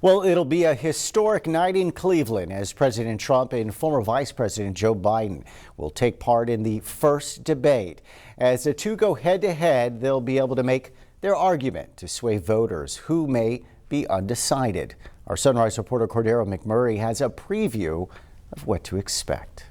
Well, it'll be a historic night in Cleveland as President Trump and former Vice President Joe Biden will take part in the first debate. As the two go head-to-head, they'll be able to make their argument to sway voters who may be undecided. Our Sunrise reporter Cordero McMurray has a preview of what to expect.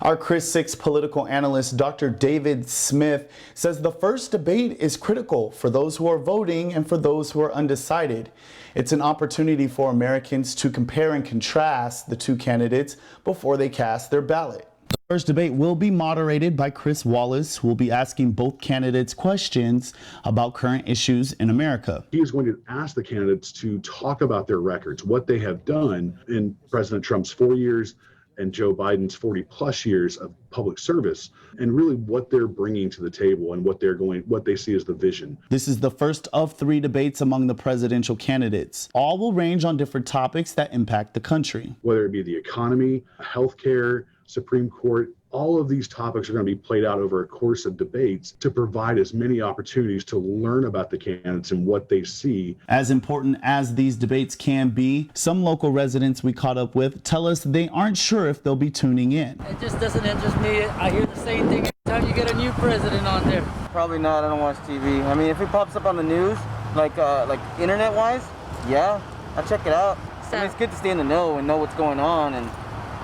Our KRIS 6 political analyst, Dr. David Smith, says the first debate is critical for those who are voting and for those who are undecided. It's an opportunity for Americans to compare and contrast the two candidates before they cast their ballot. The first debate will be moderated by Chris Wallace, who will be asking both candidates questions about current issues in America. He is going to ask the candidates to talk about their records, what they have done in President Trump's 4 years and Joe Biden's 40+ years of public service, and really what they're bringing to the table and what they see as the vision. This is the first of 3 debates among the presidential candidates. All will range on different topics that impact the country. Whether it be the economy, healthcare, Supreme Court, all of these topics are going to be played out over a course of debates to provide as many opportunities to learn about the candidates and what they see. As important as these debates can be, some local residents we caught up with tell us they aren't sure if they'll be tuning in. It just doesn't interest me. I hear the same thing every time you get a new president on there. Probably not. I don't watch TV. I mean, if it pops up on the news, like internet-wise, yeah, I'll check it out. I mean, it's good to stay in the know and know what's going on and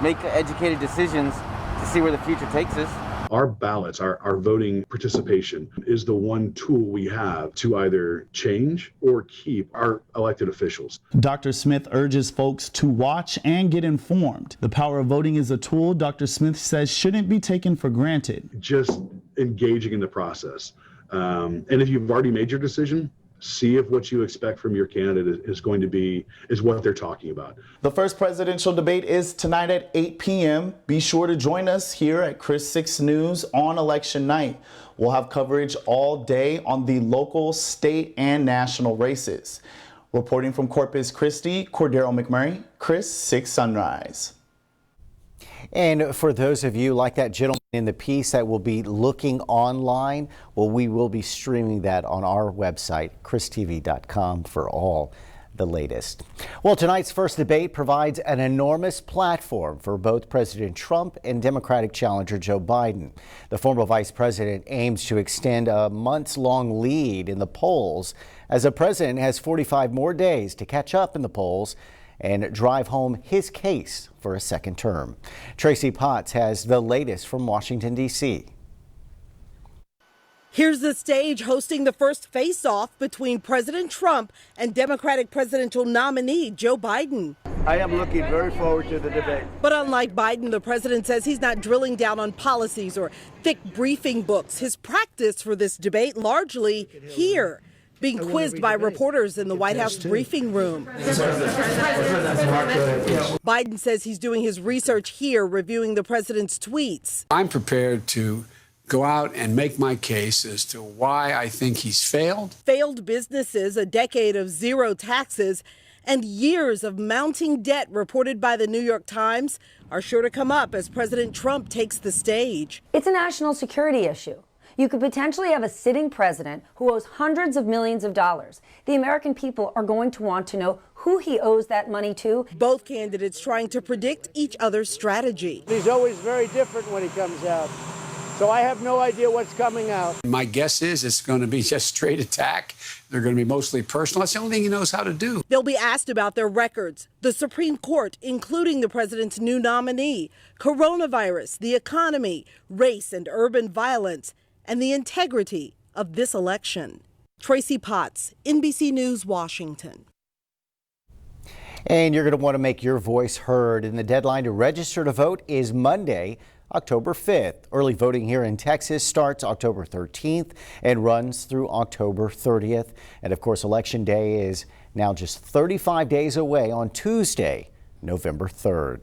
make educated decisions to see where the future takes us. Our ballots, our voting participation is the one tool we have to either change or keep our elected officials. Dr. Smith urges folks to watch and get informed. The power of voting is a tool Dr. Smith says shouldn't be taken for granted. Just engaging in the process. And if you've already made your decision, see if what you expect from your candidate is what they're talking about. The first presidential debate is tonight at 8 p.m. Be sure to join us here at KRIS 6 News on election night. We'll have coverage all day on the local, state, and national races. Reporting from Corpus Christi, Cordero McMurray, KRIS 6 Sunrise. And for those of you like that gentleman in the piece that will be looking online, well, we will be streaming that on our website, kristv.com, for all the latest. Well, tonight's first debate provides an enormous platform for both President Trump and Democratic challenger Joe Biden. The former vice president aims to extend a months-long lead in the polls as the president has 45 more days to catch up in the polls and drive home his case for a second term. Tracy Potts has the latest from Washington, D.C. Here's the stage hosting the first face-off between President Trump and Democratic presidential nominee Joe Biden. I am looking very forward to the debate. But unlike Biden, the president says he's not drilling down on policies or thick briefing books. His practice for this debate largely here, being quizzed by reporters in the White House briefing room. Biden says he's doing his research here, reviewing the president's tweets. I'm prepared to go out and make my case as to why I think he's failed. Failed businesses, a decade of zero taxes, and years of mounting debt reported by the New York Times are sure to come up as President Trump takes the stage. It's a national security issue. You could potentially have a sitting president who owes hundreds of millions of dollars. The American people are going to want to know who he owes that money to. Both candidates trying to predict each other's strategy. He's always very different when he comes out. So I have no idea what's coming out. My guess is it's going to be just straight attack. They're going to be mostly personal. That's the only thing he knows how to do. They'll be asked about their records, the Supreme Court, including the president's new nominee, coronavirus, the economy, race and urban violence, and the integrity of this election. Tracy Potts, NBC News, Washington. And you're going to want to make your voice heard, and the deadline to register to vote is Monday, October 5th. Early voting here in Texas starts October 13th and runs through October 30th. And of course, Election Day is now just 35 days away on Tuesday, November 3rd.